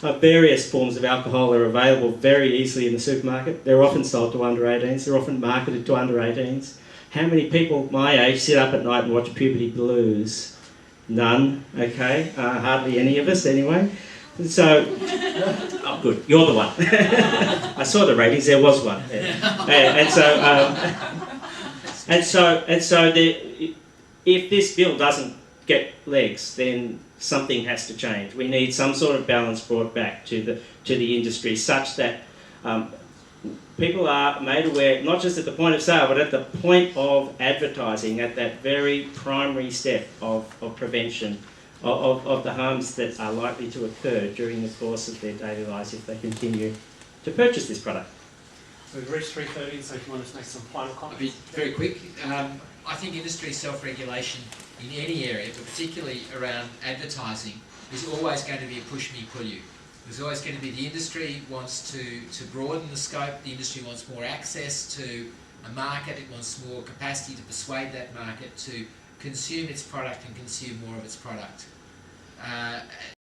Various forms of alcohol are available very easily in the supermarket. They're often sold to under 18s. They're often marketed to under 18s. How many people my age sit up at night and watch Puberty Blues? None, okay? Hardly any of us anyway. So, oh good, you're the one. I saw the ratings, there was one. Yeah. If this bill doesn't get legs, then something has to change. We need some sort of balance brought back to the industry such that people are made aware, not just at the point of sale, but at the point of advertising, at that very primary step of prevention of the harms that are likely to occur during the course of their daily lives if they continue to purchase this product. So we've reached 3:30, so if you want to make some final I'll comments. be very quick. I think industry self-regulation in any area, but particularly around advertising, is always going to be a push me, pull you. There's always going to be the industry wants to broaden the scope, the industry wants more access to a market, it wants more capacity to persuade that market to consume its product and consume more of its product.